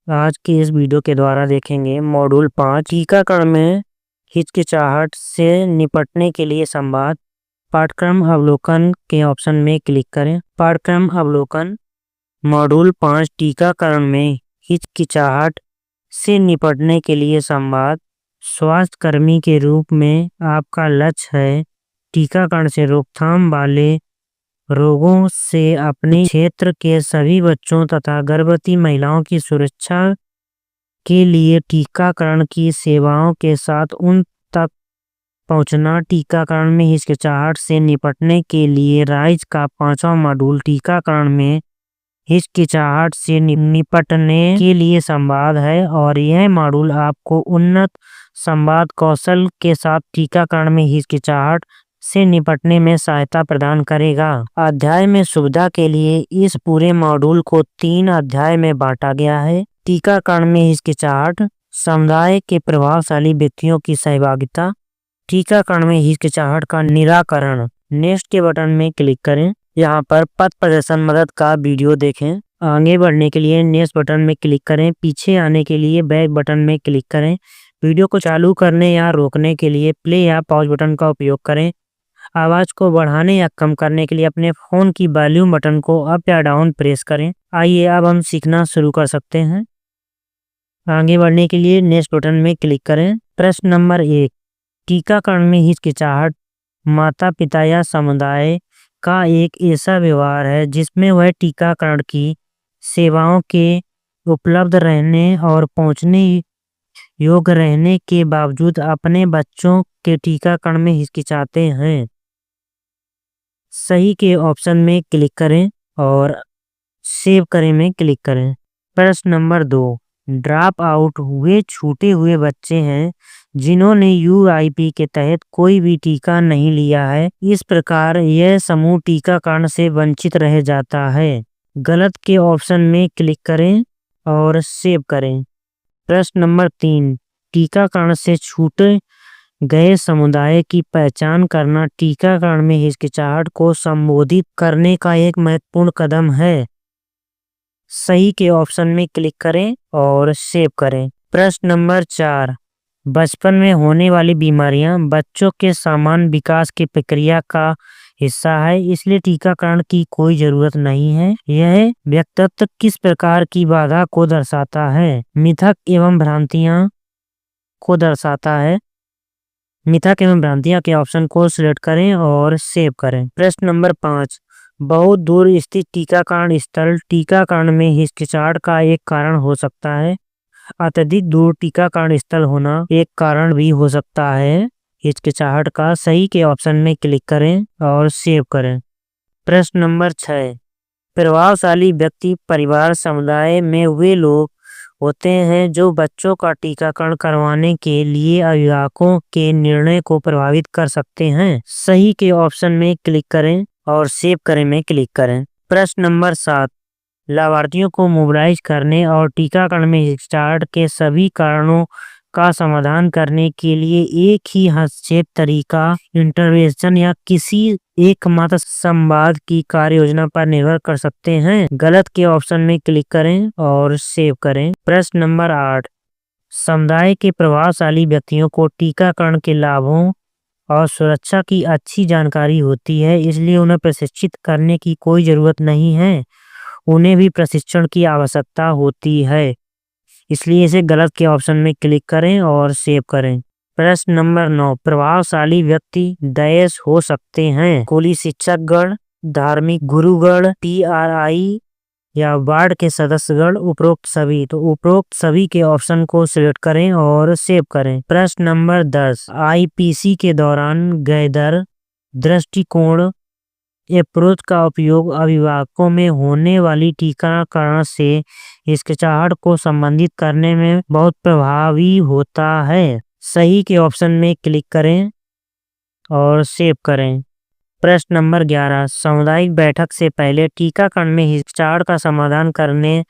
आज की इस वीडियो के द्वारा देखेंगे मॉड्यूल 5 टीकाकरण में हिचकिचाहट से निपटने के लिए संवाद। पाठ्यक्रम अवलोकन के ऑप्शन में क्लिक करें। पाठ्यक्रम अवलोकन मॉड्यूल 5 टीकाकरण में हिचकिचाहट से निपटने के लिए संवाद। स्वास्थ्य कर्मी के रूप में आपका लक्ष्य है टीकाकरण से रोकथाम वाले रोगों से अपने क्षेत्र के सभी बच्चों तथा गर्भवती महिलाओं की सुरक्षा के लिए टीकाकरण की सेवाओं के साथ उन तक पहुंचना। टीकाकरण में हिचकिचाहट से निपटने के लिए राइज का 5वां मॉड्यूल टीकाकरण में हिचकिचाहट से निपटने के लिए संवाद है और यह मॉड्यूल आपको उन्नत संवाद कौशल के साथ टीकाकरण में हिचकिचाहट से निपटने में सहायता प्रदान करेगा। अध्याय में सुविधा के लिए इस पूरे मॉड्यूल को 3 अध्याय में बांटा गया है। टीकाकरण में हिचकिचाहट, समुदाय के प्रभावशाली व्यक्तियों की सहभागिता, टीकाकरण में हिचकिचाहट का निराकरण। नेक्स्ट के बटन में क्लिक करें। यहाँ पर पथ प्रदर्शन मदद का वीडियो देखें। आगे बढ़ने के लिए नेक्स्ट बटन में क्लिक करें। पीछे आने के लिए बैक बटन में क्लिक करें। वीडियो को चालू करने या रोकने के लिए प्ले या पॉज बटन का उपयोग करें। आवाज को बढ़ाने या कम करने के लिए अपने फोन की वॉल्यूम बटन को अप या डाउन प्रेस करें। आइए अब हम सीखना शुरू कर सकते हैं। आगे बढ़ने के लिए नेक्स्ट बटन में क्लिक करें। प्रश्न नंबर 1, टीकाकरण में हिचकिचाहट माता पिता या समुदाय का एक ऐसा व्यवहार है जिसमें वह टीकाकरण की सेवाओं के उपलब्ध रहने और पहुंचने योग्य रहने के बावजूद अपने बच्चों के टीकाकरण में हिचकिचाते हैं। सही के ऑप्शन में क्लिक करें और सेव करें में क्लिक करें। प्रश्न नंबर 2, ड्रॉप आउट वे छूटे हुए बच्चे हैं जिन्होंने यूआईपी के तहत कोई भी टीका नहीं लिया है। इस प्रकार यह समूह टीकाकरण से वंचित रह जाता है। गलत के ऑप्शन में क्लिक करें और सेव करें। प्रश्न नंबर 3, टीकाकरण से छूटे गए समुदाय की पहचान करना टीकाकरण में हिचकिचाहट को संबोधित करने का एक महत्वपूर्ण कदम है। सही के ऑप्शन में क्लिक करें और सेव करें। प्रश्न नंबर 4, बचपन में होने वाली बीमारियां बच्चों के सामान्य विकास की प्रक्रिया का हिस्सा है, इसलिए टीकाकरण की कोई जरूरत नहीं है। यह व्यक्तित्व किस प्रकार की बाधा को दर्शाता है? मिथक एवं भ्रांतियां को दर्शाता है। मिथक एवं भ्रांतियां के ऑप्शन को सिलेक्ट करें और सेव करें। प्रश्न नंबर 5, बहुत दूर स्थित टीकाकरण स्थल टीकाकरण में हिचकिचाहट का एक कारण हो सकता है। अत्यधिक दूर टीकाकरण स्थल होना एक कारण भी हो सकता है हिचकिचाहट का। सही के ऑप्शन में क्लिक करें और सेव करें। प्रश्न नंबर 6, प्रभावशाली व्यक्ति परिवार समुदाय में वे लोग होते हैं जो बच्चों का टीकाकरण करवाने के लिए अभिभावकों के निर्णय को प्रभावित कर सकते हैं। सही के ऑप्शन में क्लिक करें और सेव करें में क्लिक करें। प्रश्न नंबर 7, लाभार्थियों को मोबिलाइज करने और टीकाकरण में हिचकिचाहट के सभी कारणों का समाधान करने के लिए एक ही हस्तक्षेप तरीका इंटरवेंशन या किसी एकमात्र संवाद की कार्य योजना पर निर्भर कर सकते हैं। गलत के ऑप्शन में क्लिक करें और सेव करें। प्रश्न नंबर 8, समुदाय के प्रभावशाली व्यक्तियों को टीकाकरण के लाभों और सुरक्षा की अच्छी जानकारी होती है, इसलिए उन्हें प्रशिक्षित करने की कोई जरूरत नहीं है। उन्हें भी प्रशिक्षण की आवश्यकता होती है, इसलिए इसे गलत के ऑप्शन में क्लिक करें और सेव करें। प्रश्न नंबर 9, प्रभावशाली व्यक्ति डैश हो सकते हैं। स्कूली शिक्षकगण, धार्मिक गुरुगण, टीआरआई या वार्ड के सदस्यगण, उपरोक्त सभी। तो उपरोक्त सभी के ऑप्शन को सिलेक्ट करें और सेव करें। प्रश्न नंबर 10, आईपीसी के दौरान गैदर दृष्टिकोण अप्रोच का उपयोग अभिभावकों में होने वाली टीकाकरण से हिचकिचाहट को संबंधित करने में बहुत प्रभावी होता है। सही के ऑप्शन में क्लिक करें और सेव करें। प्रश्न नंबर 11, सामुदायिक बैठक से पहले टीकाकरण में हिचकिचाहट का समाधान करने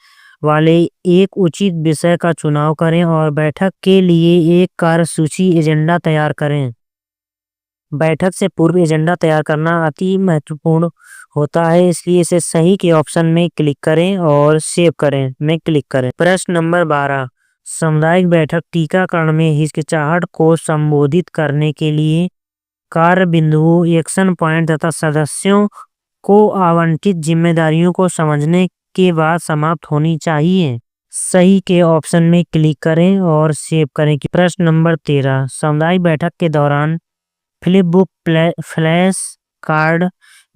वाले एक उचित विषय का चुनाव करें और बैठक के लिए एक कार्यसूची एजेंडा तैयार करें। बैठक से पूर्व एजेंडा तैयार करना अति महत्वपूर्ण होता है, इसलिए इसे सही के ऑप्शन में क्लिक करें और सेव करें में क्लिक करें। प्रश्न नंबर 12, सामुदायिक बैठक टीकाकरण में हिचकिचाहट को संबोधित करने के लिए कार्य बिंदुओं, एक्शन पॉइंट तथा सदस्यों को आवंटित जिम्मेदारियों को समझने के बाद समाप्त होनी चाहिए। सही के ऑप्शन में क्लिक करें और सेव करें। प्रश्न नंबर 13, सामुदायिक बैठक के दौरान flip book, flash card,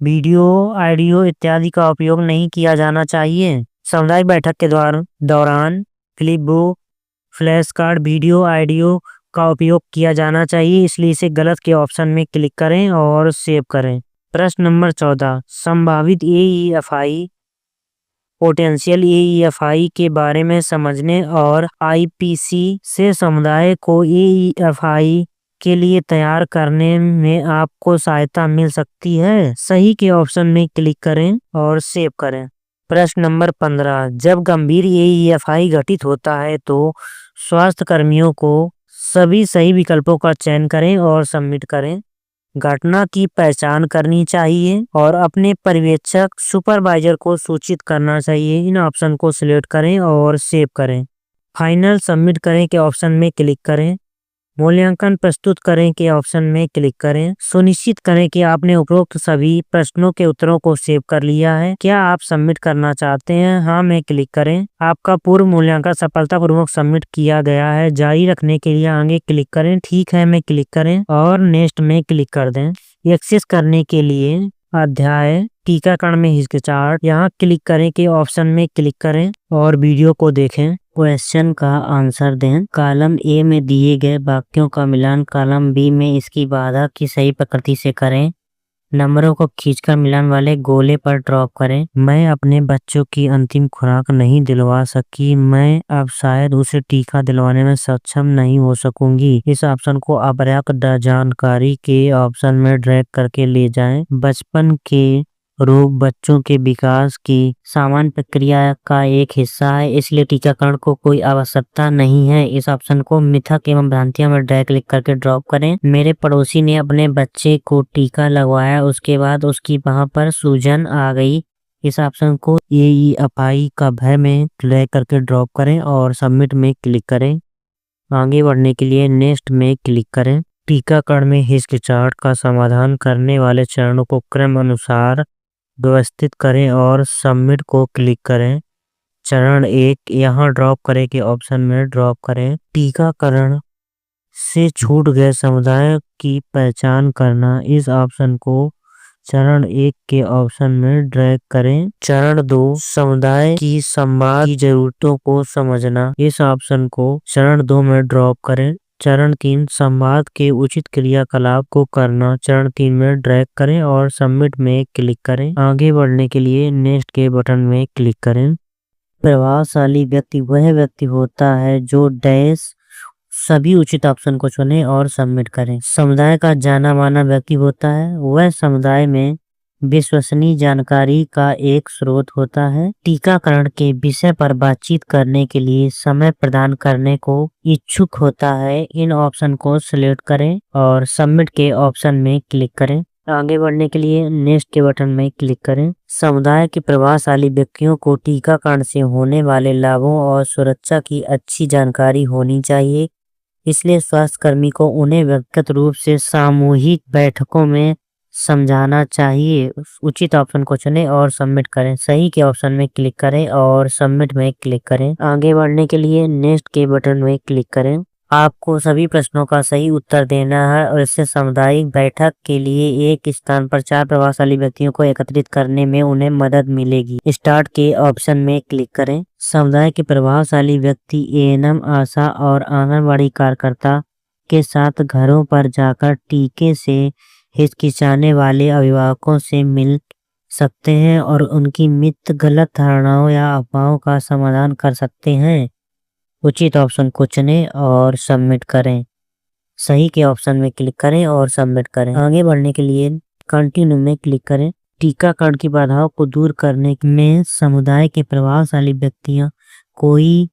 video, audio इत्यादि का उपयोग नहीं किया जाना चाहिए। सामुदायिक बैठक के दौरान flip book, flash card, video, audio का उपयोग किया जाना चाहिए, इसलिए इसे गलत के ऑप्शन में क्लिक करें और सेव करें। प्रश्न नंबर 14, संभावित AEFI, पोटेंशियल AEFI के बारे में समझने और IPC से समुदाय को AEFI के लिए तैयार करने में आपको सहायता मिल सकती है। सही के ऑप्शन में क्लिक करें और सेव करें। प्रश्न नंबर 15, जब गंभीर AEFI घटित होता है तो स्वास्थ्य कर्मियों को सभी सही विकल्पों का चयन करें और सबमिट करें। घटना की पहचान करनी चाहिए और अपने पर्यवेक्षक सुपरवाइजर को सूचित करना चाहिए। इन ऑप्शन को सिलेक्ट करें और सेव करें। फाइनल सबमिट करें के ऑप्शन में क्लिक करें। मूल्यांकन प्रस्तुत करें के ऑप्शन में क्लिक करें। सुनिश्चित करें कि आपने उपरोक्त सभी प्रश्नों के उत्तरों को सेव कर लिया है। क्या आप सबमिट करना चाहते हैं? हाँ में क्लिक करें। आपका पूर्व मूल्यांकन सफलतापूर्वक सबमिट किया गया है। जारी रखने के लिए आगे क्लिक करें। ठीक है में क्लिक करें और नेक्स्ट में क्लिक कर दें। एक्सेस करने के लिए अध्याय टीकाकरण में हिचकिचाहट, यहाँ क्लिक करें के ऑप्शन में क्लिक करें और वीडियो को देखें। क्वेश्चन का आंसर दें। कॉलम ए में दिए गए वाक्यों का मिलान कॉलम बी में इसकी बाधा की सही प्रकृति से करें। नंबरों को खींचकर मिलान वाले गोले पर ड्रॉप करें। मैं अपने बच्चों की अंतिम खुराक नहीं दिलवा सकी। मैं अब शायद उसे टीका दिलवाने में सक्षम नहीं हो सकूंगी। इस ऑप्शन को अपर्याप्त जानकारी के ऑप्शन में ड्रैग करके ले जाएं। बचपन के रोग बच्चों के विकास की सामान्य प्रक्रिया का एक हिस्सा है, इसलिए टीकाकरण को कोई आवश्यकता नहीं है। इस ऑप्शन को मिथक एवं भ्रांतियां में ड्रैग क्लिक करके ड्रॉप करें। मेरे पड़ोसी ने अपने बच्चे को टीका लगवाया, उसके बाद उसकी बाह पर सूजन आ गई। इस ऑप्शन को AEFI का भय में ड्रैग करके ड्रॉप करें और सबमिट में क्लिक करें। आगे बढ़ने के लिए नेक्स्ट में क्लिक करें। टीकाकरण में हिचकिचाहट का समाधान करने वाले चरणों को क्रम अनुसार व्यवस्थित करें और सबमिट को क्लिक करें। चरण 1, यहाँ ड्रॉप करें के ऑप्शन में ड्रॉप करें। टीकाकरण से छूट गए समुदाय की पहचान करना, इस ऑप्शन को चरण 1 के ऑप्शन में ड्रैग करें। चरण 2, समुदाय की संवाद की जरूरतों को समझना, इस ऑप्शन को चरण 2 में ड्रॉप करें। चरण 3, संवाद के उचित क्रियाकलाप को करना, चरण 3 में ड्रैग करें और सबमिट में क्लिक करें। आगे बढ़ने के लिए नेक्स्ट के बटन में क्लिक करें। प्रभावशाली व्यक्ति वह व्यक्ति होता है जो डैश सभी उचित ऑप्शन को चुने और सबमिट करें। समुदाय का जाना माना व्यक्ति होता है वह समुदाय में विश्वसनीय जानकारी का एक स्रोत होता है। टीकाकरण के विषय पर बातचीत करने के लिए समय प्रदान करने को इच्छुक होता है। इन ऑप्शन को सिलेक्ट करें और सबमिट के ऑप्शन में क्लिक करें। आगे बढ़ने के लिए नेक्स्ट के बटन में क्लिक करें। समुदाय के प्रभावशाली व्यक्तियों को टीकाकरण से होने वाले लाभों और सुरक्षा की अच्छी जानकारी होनी चाहिए, इसलिए स्वास्थ्य कर्मी को उन्हें व्यक्तिगत रूप से सामूहिक बैठकों में समझाना चाहिए। उचित ऑप्शन को चुनें और सबमिट करें। सही के ऑप्शन में क्लिक करें और सबमिट में क्लिक करें। आगे बढ़ने के लिए नेक्स्ट के बटन में क्लिक करें। आपको सभी प्रश्नों का सही उत्तर देना है और इससे सामुदायिक बैठक के लिए एक स्थान पर 4 प्रभावशाली व्यक्तियों को एकत्रित करने में उन्हें मदद मिलेगी। स्टार्ट के ऑप्शन में क्लिक करें। समुदाय के प्रभावशाली व्यक्ति ANM, आशा और आंगनबाड़ी कार्यकर्ता के साथ घरों पर जाकर टीके से हिचकिचाने वाले अभिभावकों से मिल सकते हैं और उनकी मिथ, गलत धारणाओं या अफवाहों का समाधान कर सकते हैं। उचित ऑप्शन को चुनें और सबमिट करें। सही के ऑप्शन में क्लिक करें और सबमिट करें। आगे बढ़ने के लिए कंटिन्यू में क्लिक करें। टीकाकरण की बाधाओं को दूर करने में समुदाय के प्रभावशाली व्यक्तियां कोई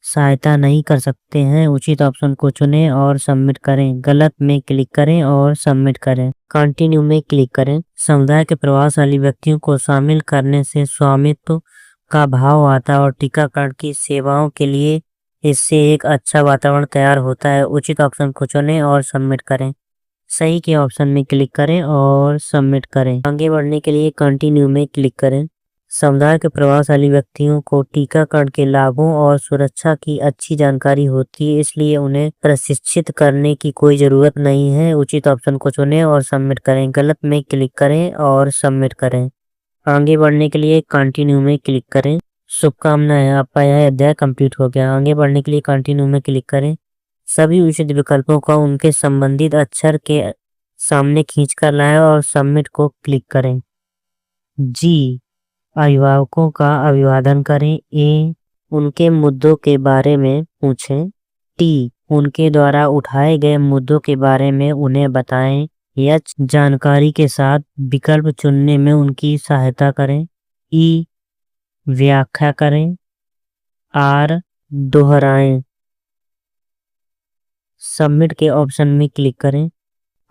सहायता नहीं कर सकते हैं, उचित ऑप्शन को चुनें और सबमिट करें। गलत में क्लिक करें और सबमिट करें। कंटिन्यू में क्लिक करें। समुदाय के प्रभावशाली व्यक्तियों को शामिल करने से स्वामित्व का भाव आता है और टीकाकरण की सेवाओं के लिए इससे एक अच्छा वातावरण तैयार होता है। उचित ऑप्शन को चुनें और सबमिट करें। सही के ऑप्शन में क्लिक करें और सबमिट करें। आगे बढ़ने के लिए कंटिन्यू में क्लिक करें। समुदाय के प्रभावशाली व्यक्तियों को टीकाकरण के लाभों और सुरक्षा की अच्छी जानकारी होती है, इसलिए उन्हें प्रशिक्षित करने की कोई जरूरत नहीं है। उचित ऑप्शन को चुनें और सबमिट करें। गलत में क्लिक करें और सबमिट करें। आगे बढ़ने के लिए कंटिन्यू में क्लिक करें। शुभकामनाएं, आपका यह अध्याय कंप्लीट हो गया। आगे बढ़ने के लिए कंटिन्यू में क्लिक करें। सभी उचित विकल्पों का उनके संबंधित अक्षर के सामने खींचकर लाएं और सबमिट को क्लिक करें। जी, अभिभावकों का अभिवादन करें। ए, उनके मुद्दों के बारे में पूछें। टी, उनके द्वारा उठाए गए मुद्दों के बारे में उन्हें बताएं। एच, जानकारी के साथ विकल्प चुनने में उनकी सहायता करें। ई, व्याख्या करें। आर, दोहराएं। सबमिट के ऑप्शन में क्लिक करें।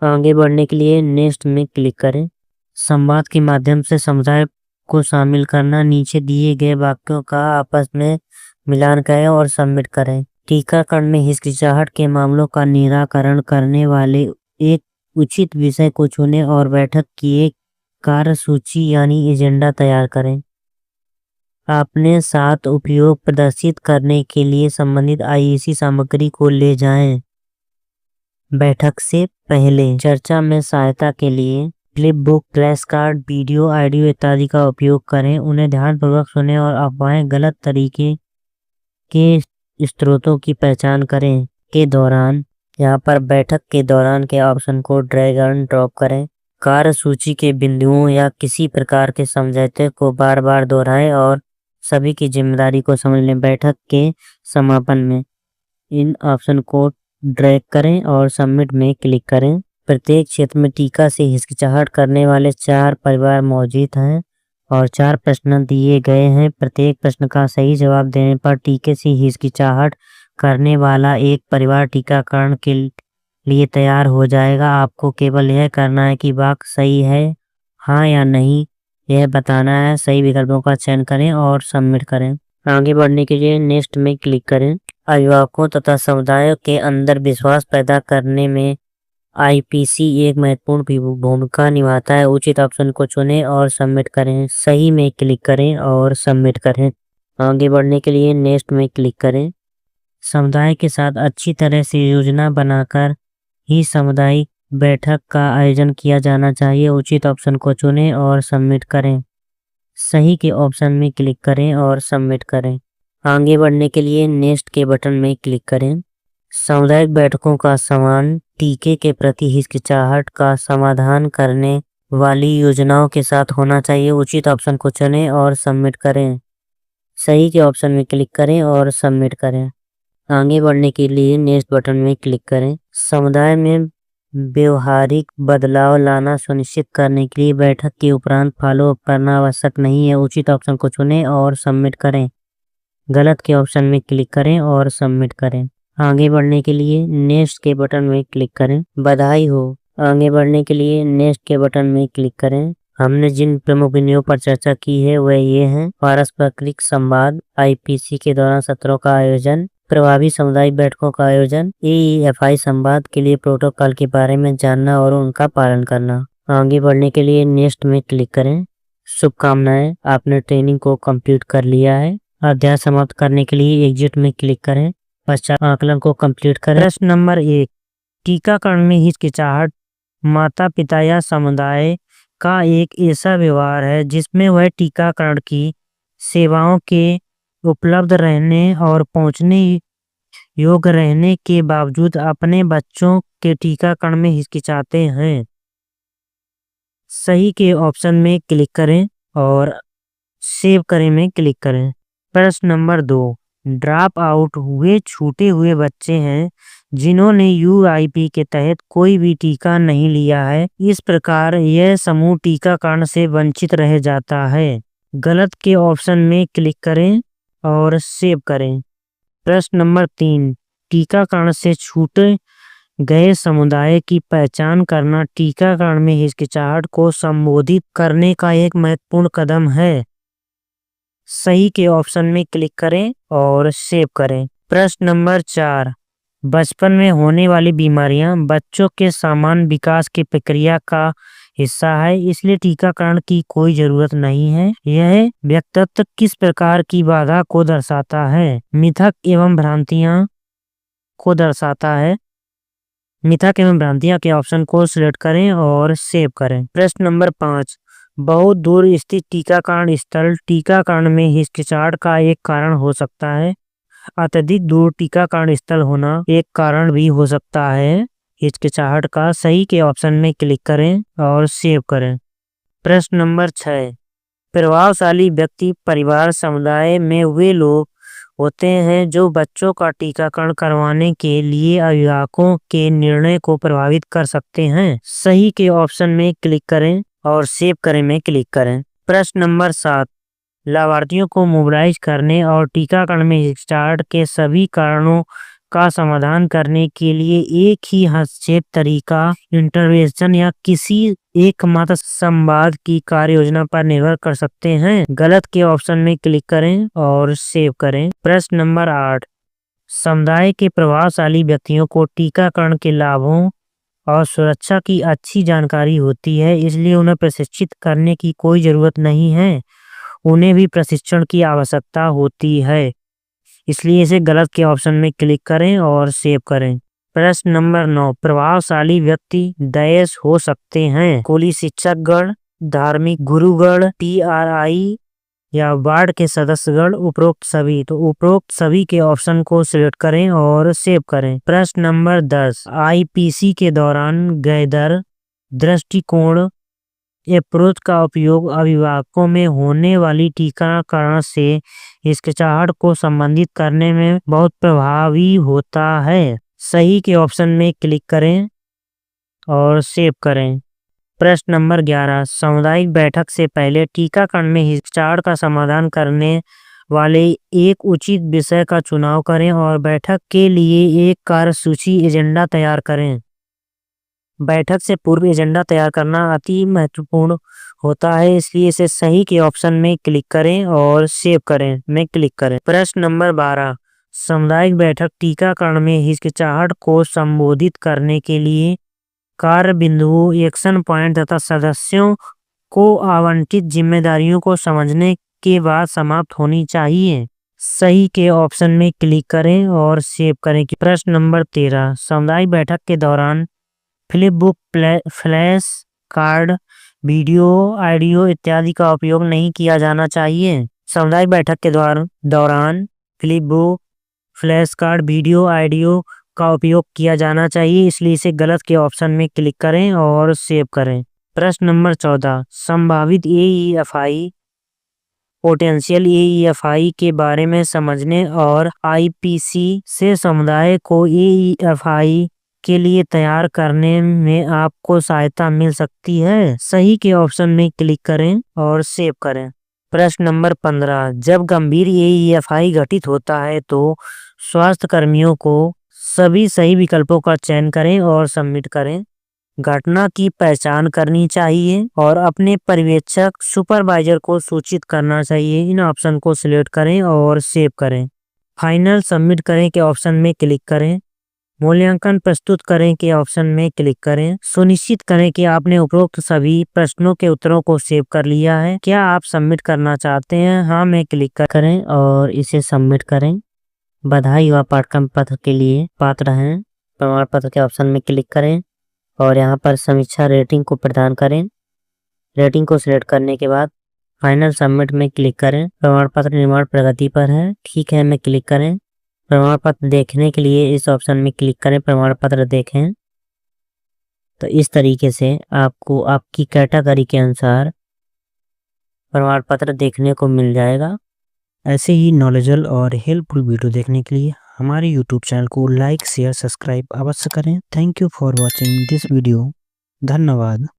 आगे बढ़ने के लिए नेक्स्ट में क्लिक करें। संवाद के माध्यम से समुदाय को शामिल करना। नीचे दिए गए वाक्यों का आपस में मिलान करें और सबमिट करें। टीकाकरण में हिचकिचाहट के मामलों का निराकरण करने वाले एक उचित विषय को चुनें और बैठक की एक कार्यसूची यानी एजेंडा तैयार करें। अपने साथ उपयोग प्रदर्शित करने के लिए संबंधित आईईसी सामग्री को ले जाएं। बैठक से पहले चर्चा में सहायता के लिए clip book, flash card, video, audio इत्यादि का उपयोग करें। उन्हें ध्यानपूर्वक सुनें और अफवाहें गलत तरीके के स्रोतों की पहचान करें। के दौरान यहाँ पर बैठक के दौरान के ऑप्शन को ड्रैग एंड ड्रॉप करें। कार्यसूची के बिंदुओं या किसी प्रकार के समझौते को बार बार दोहराएं और सभी की जिम्मेदारी को समझ लें। बैठक के समापन में इन ऑप्शन को ड्रैग करें और सबमिट में क्लिक करें। प्रत्येक क्षेत्र में टीका से हिचकिचाहट करने वाले 4 परिवार मौजूद हैं और 4 प्रश्न दिए गए हैं। प्रत्येक प्रश्न का सही जवाब देने पर टीके से हिचकिचाहट करने वाला एक परिवार टीकाकरण के लिए तैयार हो जाएगा। आपको केवल यह करना है कि वाक्य सही है, हाँ या नहीं, यह बताना है। सही विकल्पों का चयन करें और सबमिट करें। आगे बढ़ने के लिए नेक्स्ट में क्लिक करें। अभिभावकों तथा समुदायों के अंदर विश्वास पैदा करने में आईपीसी एक महत्वपूर्ण भूमिका निभाता है। उचित ऑप्शन को चुनें और सबमिट करें। सही में क्लिक करें और सबमिट करें। आगे बढ़ने के लिए नेक्स्ट में क्लिक करें। समुदाय के साथ अच्छी तरह से योजना बनाकर ही सामुदायिक बैठक का आयोजन किया जाना चाहिए। उचित ऑप्शन को चुनें और सबमिट करें। सही के ऑप्शन में क्लिक करें और सबमिट करें। आगे बढ़ने के लिए नेक्स्ट के बटन में क्लिक करें। सामुदायिक बैठकों का समान टीके के प्रति हिचकिचाहट का समाधान करने वाली योजनाओं के साथ होना चाहिए। उचित ऑप्शन को चुनें और सबमिट करें। सही के ऑप्शन में क्लिक करें और सबमिट करें। आगे बढ़ने के लिए नेक्स्ट बटन में क्लिक करें। समुदाय में व्यवहारिक बदलाव लाना सुनिश्चित करने के लिए बैठक के उपरांत फॉलो अप करना आवश्यक नहीं है। उचित ऑप्शन को चुनें और सबमिट करें। गलत के ऑप्शन में क्लिक करें और सबमिट करें। आगे बढ़ने के लिए नेक्स्ट के बटन में क्लिक करें। बधाई हो। आगे बढ़ने के लिए नेक्स्ट के बटन में क्लिक करें। हमने जिन प्रमुख बिंदुओं पर चर्चा की है वह ये हैं: पारस्परिक संवाद, आईपीसी के दौरान सत्रों का आयोजन, प्रभावी सामुदायिक बैठकों का आयोजन, एईएफआई संवाद के लिए प्रोटोकॉल के बारे में जानना और उनका पालन करना। आगे बढ़ने के लिए नेक्स्ट में क्लिक करें। शुभकामनाएं, आपने ट्रेनिंग को कंप्लीट कर लिया है। अध्याय समाप्त करने के लिए एग्जिट में क्लिक करें। पश्चात आकलन को कंप्लीट करें। प्रश्न नंबर 1, टीकाकरण में हिचकिचाहट माता पिता या समुदाय का एक ऐसा व्यवहार है जिसमें वह टीकाकरण की सेवाओं के उपलब्ध रहने और पहुंचने योग्य रहने के बावजूद अपने बच्चों के टीकाकरण में हिचकिचाते हैं। सही के ऑप्शन में क्लिक करें और सेव करें में क्लिक करें। प्रश्न नंबर 2, ड्रॉप आउट हुए छूटे हुए बच्चे हैं जिन्होंने यूआईपी के तहत कोई भी टीका नहीं लिया है। इस प्रकार यह समूह टीकाकरण से वंचित रह जाता है। गलत के ऑप्शन में क्लिक करें और सेव करें। प्रश्न नंबर 3, टीकाकरण से छूटे गए समुदाय की पहचान करना टीकाकरण में हिचकिचाहट को संबोधित करने का एक महत्वपूर्ण कदम है। सही के ऑप्शन में क्लिक करें और सेव करें। प्रश्न नंबर 4, बचपन में होने वाली बीमारियां बच्चों के सामान्य विकास की प्रक्रिया का हिस्सा है, इसलिए टीकाकरण की कोई जरूरत नहीं है। यह व्यक्तित्व किस प्रकार की बाधा को दर्शाता है? मिथक एवं भ्रांतियां को दर्शाता है। मिथक एवं भ्रांतियां के ऑप्शन को सिलेक्ट करें और सेव करें। प्रश्न नंबर 5, बहुत दूर स्थित टीकाकरण स्थल टीकाकरण में हिचकिचाहट का एक कारण हो सकता है। अत्यधिक दूर टीकाकरण स्थल होना एक कारण भी हो सकता है हिचकिचाहट का। सही के ऑप्शन में क्लिक करें और सेव करें। प्रश्न नंबर 6, प्रभावशाली व्यक्ति परिवार समुदाय में वे लोग होते हैं जो बच्चों का टीकाकरण करवाने के लिए अभिभावकों के निर्णय को प्रभावित कर सकते हैं। सही के ऑप्शन में क्लिक करें और सेव करें में क्लिक करें। प्रश्न नंबर 7, लाभार्थियों को मोबिलाइज करने और टीकाकरण में हिचकिचाहट के सभी कारणों का समाधान करने के लिए एक ही हस्तक्षेप तरीका इंटरवेंशन या किसी एकमात्र संवाद की कार्य योजना पर निर्भर कर सकते हैं। गलत के ऑप्शन में क्लिक करें और सेव करें। प्रश्न नंबर 8, समुदाय के प्रभावशाली व्यक्तियों को टीकाकरण के लाभों और सुरक्षा की अच्छी जानकारी होती है, इसलिए उन्हें प्रशिक्षित करने की कोई जरूरत नहीं है। उन्हें भी प्रशिक्षण की आवश्यकता होती है, इसलिए इसे गलत के ऑप्शन में क्लिक करें और सेव करें। प्रश्न नंबर 9, प्रभावशाली व्यक्ति डैश हो सकते हैं? स्कूली शिक्षकगण, धार्मिक गुरुगण, TRI या वार्ड के सदस्यगण, उपरोक्त सभी। तो उपरोक्त सभी के ऑप्शन को सिलेक्ट करें और सेव करें। प्रश्न नंबर 10, IPC के दौरान गैदर दृष्टिकोण अप्रोच का उपयोग अभिभावकों में होने वाली टीकाकरण से हिचकिचाहट को संबंधित करने में बहुत प्रभावी होता है। सही के ऑप्शन में क्लिक करें और सेव करें। प्रश्न नंबर 11, सामुदायिक बैठक से पहले टीकाकरण में हिचकिचाहट का समाधान करने वाले एक उचित विषय का चुनाव करें और बैठक के लिए एक कार्यसूची एजेंडा तैयार करें। बैठक से पूर्व एजेंडा तैयार करना अति महत्वपूर्ण होता है, इसलिए इसे सही के ऑप्शन में क्लिक करें और सेव करें में क्लिक करें। प्रश्न नंबर 12, सामुदायिक बैठक टीकाकरण में हिचकिचाहट को संबोधित करने के लिए कार्य बिंदुओं, एक्शन पॉइंट तथा सदस्यों को आवंटित जिम्मेदारियों को समझने के बाद समाप्त होनी चाहिए। सही के ऑप्शन में क्लिक करें और सेव करें। प्रश्न नंबर 13, सामुदायिक बैठक के दौरान flip book, flash card, video, audio इत्यादि का उपयोग नहीं किया जाना चाहिए। सामुदायिक बैठक के दौरान flip book, flash card, video, audio का उपयोग किया जाना चाहिए, इसलिए इसे गलत के ऑप्शन में क्लिक करें और सेव करें। प्रश्न नंबर 14, संभावित AEFI, पोटेंशियल AEFI के बारे में समझने और IPC से समुदाय को AEFI के लिए तैयार करने में आपको सहायता मिल सकती है। सही के ऑप्शन में क्लिक करें और सेव करें। प्रश्न नंबर 15, जब गंभीर AEFI घटित होता है तो स्वास्थ्य कर्मियों को सभी सही विकल्पों का चयन करें और सबमिट करें। घटना की पहचान करनी चाहिए और अपने पर्यवेक्षक सुपरवाइजर को सूचित करना चाहिए। इन ऑप्शन को सिलेक्ट करें और सेव करें। फाइनल सबमिट करें के ऑप्शन में क्लिक करें। मूल्यांकन प्रस्तुत करें के ऑप्शन में क्लिक करें। सुनिश्चित करें कि आपने उपरोक्त सभी प्रश्नों के उत्तरों को सेव कर लिया है। क्या आप सबमिट करना चाहते हैं? हाँ में क्लिक करें और इसे सबमिट करें। बधाई व पाठ्यक्रम पत्र के लिए पात्र हैं। प्रमाण पत्र के ऑप्शन में क्लिक करें और यहाँ पर समीक्षा रेटिंग को प्रदान करें। रेटिंग को सिलेक्ट करने के बाद फाइनल सबमिट में क्लिक करें। प्रमाण पत्र निर्माण प्रगति पर है, ठीक है में क्लिक करें। प्रमाण पत्र देखने के लिए इस ऑप्शन में क्लिक करें, प्रमाण पत्र देखें। तो इस तरीके से आपको आपकी कैटेगरी के अनुसार प्रमाण पत्र देखने को मिल जाएगा। ऐसे ही नॉलेजेबल और हेल्पफुल वीडियो देखने के लिए हमारे YouTube चैनल को लाइक, शेयर, सब्सक्राइब अवश्य करें। Thank you for watching this video. धन्यवाद।